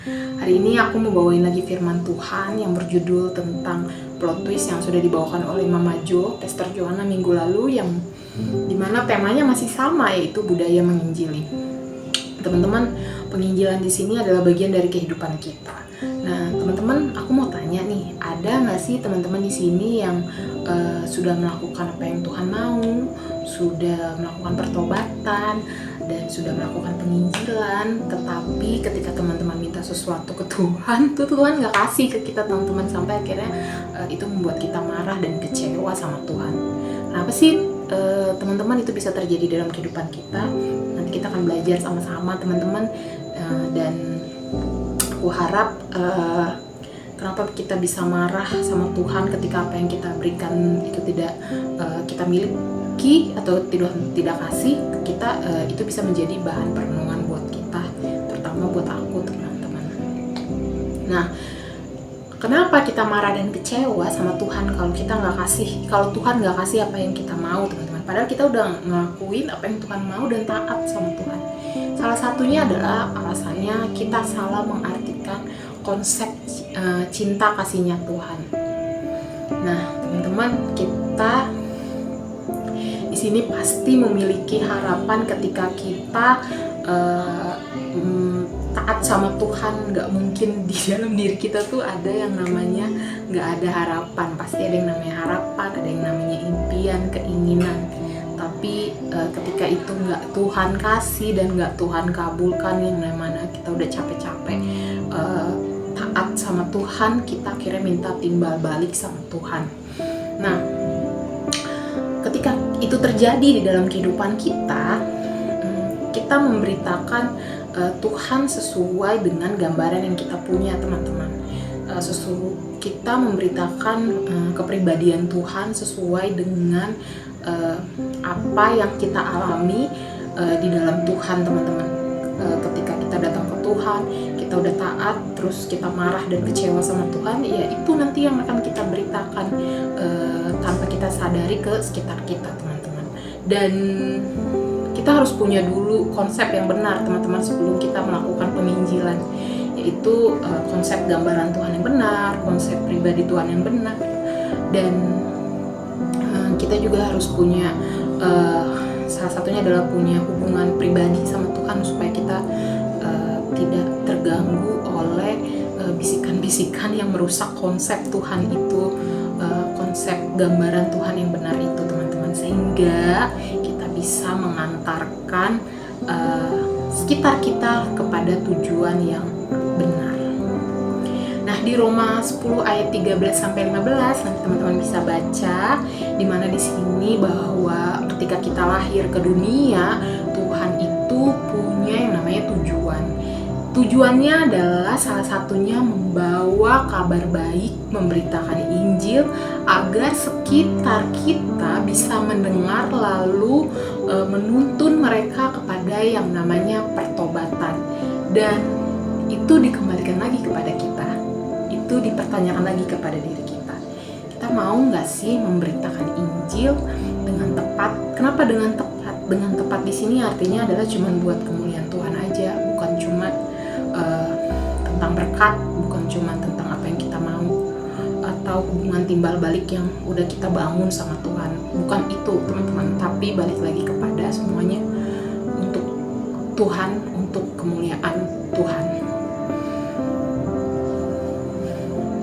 Hari ini aku mau bawain lagi firman Tuhan yang berjudul tentang plot twist yang sudah dibawakan oleh Mama Jo, Pastor Joanna minggu lalu, yang dimana temanya masih sama, yaitu budaya menginjili. Teman-teman, penginjilan di sini adalah bagian dari kehidupan kita. Nah, teman-teman, aku mau tanya nih, ada nggak sih teman-teman di sini yang sudah melakukan apa yang Tuhan mau, sudah melakukan pertobatan, dan sudah melakukan penginjilan, tetapi ketika teman-teman minta sesuatu ke Tuhan, tuh Tuhan nggak kasih ke kita, teman-teman, sampai akhirnya itu membuat kita marah dan kecewa sama Tuhan. Kenapa sih teman-teman itu bisa terjadi dalam kehidupan kita? Nanti kita akan belajar sama-sama, teman-teman, dan aku harap kenapa kita bisa marah sama Tuhan ketika apa yang kita berikan itu tidak kita miliki atau tidak kasih ke kita, itu bisa menjadi bahan perenungan buat kita, terutama buat aku, teman-teman. Nah, kenapa kita marah dan kecewa sama Tuhan kalau Tuhan nggak kasih apa yang kita mau, teman-teman? Padahal kita udah ngelakuin apa yang Tuhan mau dan taat sama Tuhan. Salah satunya adalah alasannya kita salah mengartikan konsep cinta kasihnya Tuhan. Nah, teman-teman, kita di sini pasti memiliki harapan ketika kita taat sama Tuhan. Nggak mungkin di dalam diri kita tuh ada yang namanya nggak ada harapan. Pasti ada yang namanya harapan, ada yang namanya impian, keinginan. Tapi ketika itu nggak Tuhan kasih dan nggak Tuhan kabulkan, yang mana kita udah capek-capek taat sama Tuhan, kita akhirnya minta timbal balik sama Tuhan. Nah, ketika itu terjadi di dalam kehidupan kita, kita memberitakan Tuhan sesuai dengan gambaran yang kita punya, teman-teman. Kita memberitakan kepribadian Tuhan sesuai dengan apa yang kita alami di dalam Tuhan, teman-teman. Ketika kita datang ke Tuhan, kita udah taat, terus kita marah dan kecewa sama Tuhan, ya itu nanti yang akan kita beritakan tanpa kita sadari ke sekitar kita, teman-teman. Dan kita harus punya dulu konsep yang benar, teman-teman, sebelum kita melakukan penginjilan, yaitu konsep gambaran Tuhan yang benar, konsep pribadi Tuhan yang benar. Dan kita juga harus punya salah satunya adalah punya hubungan pribadi sama Tuhan, supaya kita tidak terganggu oleh bisikan-bisikan yang merusak konsep Tuhan itu, konsep gambaran Tuhan yang benar itu, teman-teman, sehingga kita bisa mengantarkan sekitar kita kepada tujuan yang benar. Nah, di Roma 10 ayat 13-15 nanti teman-teman bisa baca, di mana di sini bahwa ketika kita lahir ke dunia, Tuhan itu punya yang namanya tujuan. Tujuannya adalah salah satunya membawa kabar baik, memberitakan Injil agar sekitar kita bisa mendengar lalu menuntun mereka kepada yang namanya pertobatan. Dan itu dikembalikan lagi kepada kita. Itu dipertanyakan lagi kepada diri kita. Kita mau nggak sih memberitakan Injil dengan tepat? Kenapa dengan tepat? Dengan tepat di sini artinya adalah cuma buat kemuliaan Tuhan aja, bukan cuma tentang berkat, bukan cuma tentang apa yang kita mau, atau hubungan timbal balik yang udah kita bangun sama Tuhan. Bukan itu, teman-teman, tapi balik lagi kepada semuanya untuk Tuhan, untuk kemuliaan Tuhan.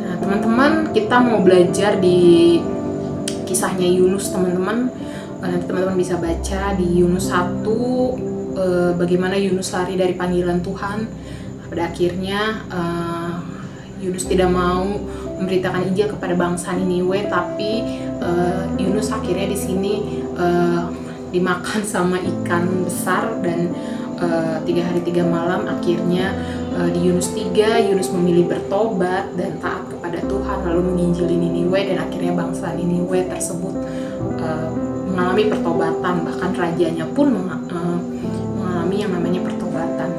Nah, teman-teman, kita mau belajar di kisahnya Yunus, teman-teman. Nanti teman-teman bisa baca di Yunus 1, bagaimana Yunus lari dari panggilan Tuhan. Pada akhirnya Yunus tidak mau memberitakan Injil kepada bangsa Niniwe, tapi Yunus akhirnya di sini dimakan sama ikan besar, dan 3 hari 3 malam akhirnya di Yunus 3 Yunus memilih bertobat dan taat kepada Tuhan, lalu menginjili Niniwe, dan akhirnya bangsa Niniwe tersebut mengalami pertobatan, bahkan rajanya pun mengalami yang namanya pertobatan.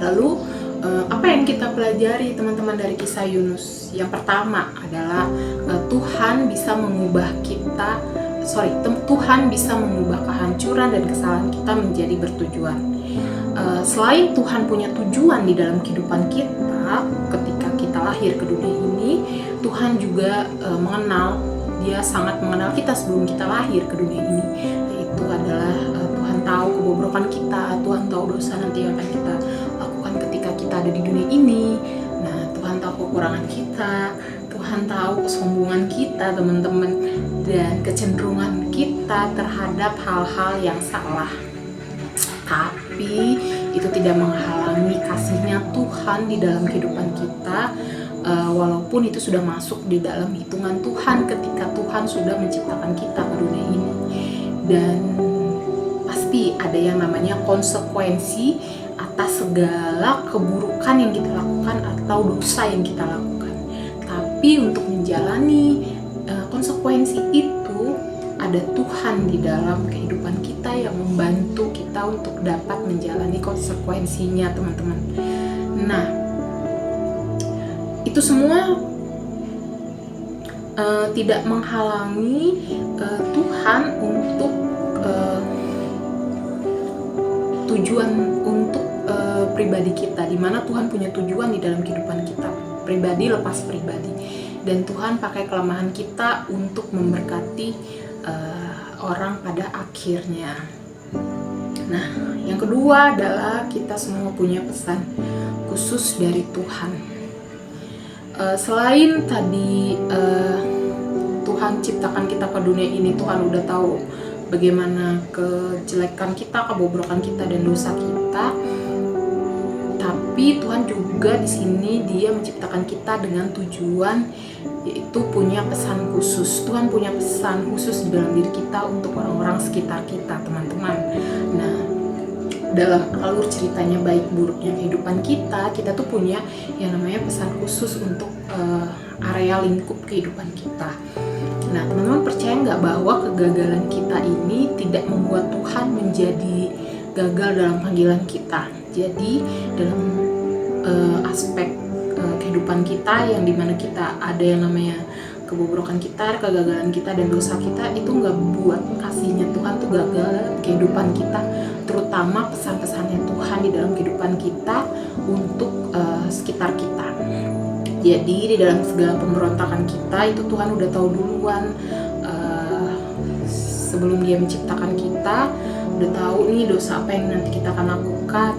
Lalu apa yang kita pelajari, teman-teman, dari kisah Yunus? Yang pertama adalah Tuhan bisa mengubah Tuhan bisa mengubah kehancuran dan kesalahan kita menjadi bertujuan. selain Tuhan punya tujuan di dalam kehidupan kita ketika kita lahir ke dunia ini, Tuhan juga mengenal, dia sangat mengenal kita sebelum kita lahir ke dunia ini. Yaitu adalah Tuhan tahu kebobrokan kita, Tuhan tahu dosa nanti yang akan kita lakukan ketika kita ada di dunia ini. Nah, Tuhan tahu kekurangan kita, Tuhan tahu kesombongan kita teman-teman, dan kecenderungan kita terhadap hal-hal yang salah. Tapi itu tidak menghalangi kasihnya Tuhan di dalam kehidupan kita, walaupun itu sudah masuk di dalam hitungan Tuhan ketika Tuhan sudah menciptakan kita ke dunia ini. Dan pasti ada yang namanya konsekuensi atas segala keburukan yang kita lakukan atau dosa yang kita lakukan. Tapi untuk menjalani konsekuensi itu, ada Tuhan di dalam kehidupan kita yang membantu kita untuk dapat menjalani konsekuensinya teman-teman. Nah, itu semua tidak menghalangi Tuhan untuk tujuan untuk pribadi kita, di mana Tuhan punya tujuan di dalam kehidupan kita, pribadi lepas pribadi, dan Tuhan pakai kelemahan kita untuk memberkati orang pada akhirnya. Nah, yang kedua adalah kita semua punya pesan khusus dari Tuhan. Selain tadi Tuhan ciptakan kita ke dunia ini, Tuhan udah tahu bagaimana kejelekan kita, kebobrokan kita, dan dosa kita. Tapi Tuhan juga di sini dia menciptakan kita dengan tujuan, yaitu punya pesan khusus. Tuhan punya pesan khusus di dalam diri kita untuk orang-orang sekitar kita, teman-teman. Nah, dalam alur ceritanya baik buruknya kehidupan kita tuh punya yang namanya pesan khusus untuk area lingkup kehidupan kita. Nah, teman-teman percaya nggak bahwa kegagalan kita ini tidak membuat Tuhan menjadi gagal dalam panggilan kita? Jadi dalam aspek kehidupan kita yang dimana kita ada yang namanya kebobrokan kita, kegagalan kita, dan dosa kita, itu nggak buat kasihnya Tuhan tuh gagal dalam kehidupan kita, terutama pesan-pesannya Tuhan di dalam kehidupan kita untuk sekitar kita. Jadi di dalam segala pemberontakan kita itu Tuhan udah tahu duluan, sebelum dia menciptakan kita udah tahu nih dosa apa yang nanti kita akan lakukan.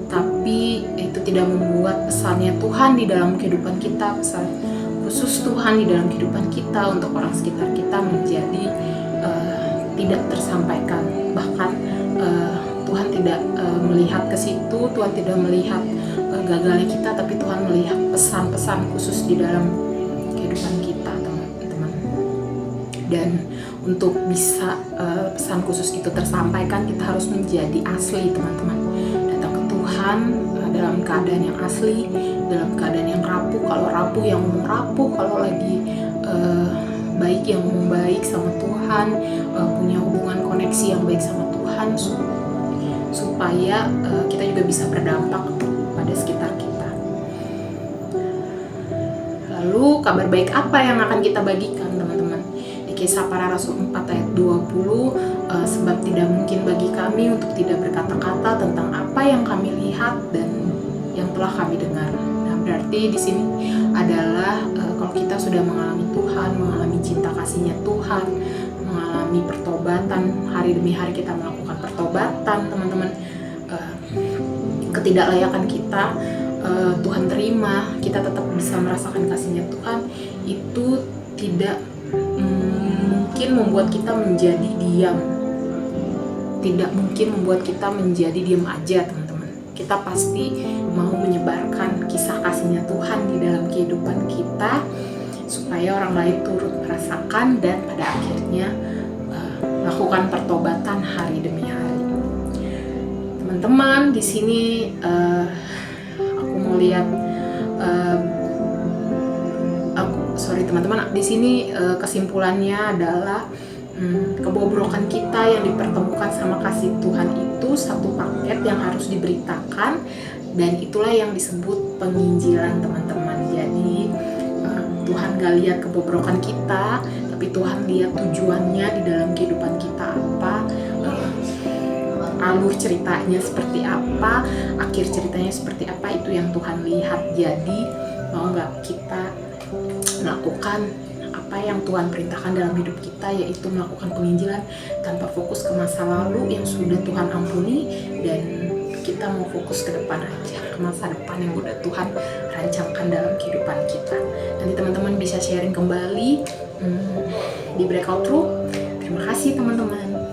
Tapi itu tidak membuat pesannya Tuhan di dalam kehidupan kita, pesan khusus Tuhan di dalam kehidupan kita untuk orang sekitar kita menjadi tidak tersampaikan. Bahkan Tuhan tidak melihat ke situ, Tuhan tidak melihat gagalnya kita, tapi Tuhan melihat pesan-pesan khusus di dalam kehidupan kita, teman-teman. Dan untuk bisa pesan khusus itu tersampaikan, kita harus menjadi asli, teman-teman. Datang ke Tuhan dalam keadaan yang asli, dalam keadaan yang rapuh. Kalau rapuh, yang ngomong rapuh. Kalau lagi baik, yang ngomong baik sama Tuhan, punya hubungan koneksi yang baik sama Tuhan, supaya kita juga bisa berdampak pada sekitar kita. Lalu kabar baik apa yang akan kita bagikan, teman-teman? Di Kisah Para Rasul 4 ayat 20, sebab tidak mungkin bagi kami untuk tidak berkata-kata tentang apa yang kami lihat dan yang telah kami dengar. Nah, berarti di sini adalah kalau kita sudah mengalami Tuhan, mengalami cinta kasihnya Tuhan, mengalami pertobatan, hari demi hari kita melakukan pertobatan, teman-teman, ketidaklayakan kita Tuhan terima, kita tetap bisa merasakan kasihnya Tuhan, itu tidak mungkin membuat kita menjadi diam, tidak mungkin membuat kita menjadi diam aja, teman-teman. Kita pasti mau menyebarkan kisah kasihnya Tuhan di dalam kehidupan kita, supaya orang lain turut merasakan dan pada akhirnya lakukan pertobatan hari demi hari. Teman-teman, di sini aku mau lihat, teman-teman, di sini kesimpulannya adalah kebobrokan kita yang dipertemukan sama kasih Tuhan itu satu paket yang harus diberitakan, dan itulah yang disebut penginjilan, teman-teman. Jadi Tuhan gak lihat kebobrokan kita, tapi Tuhan lihat tujuannya di dalam kehidupan kita alur ceritanya seperti apa, akhir ceritanya seperti apa, itu yang Tuhan lihat. Jadi mau nggak kita melakukan apa yang Tuhan perintahkan dalam hidup kita, yaitu melakukan penginjilan tanpa fokus ke masa lalu yang sudah Tuhan ampuni, dan kita mau fokus ke depan aja, ke masa depan yang udah Tuhan rancangkan dalam kehidupan kita. Nanti teman-teman bisa sharing kembali di breakout room. Terima kasih teman-teman.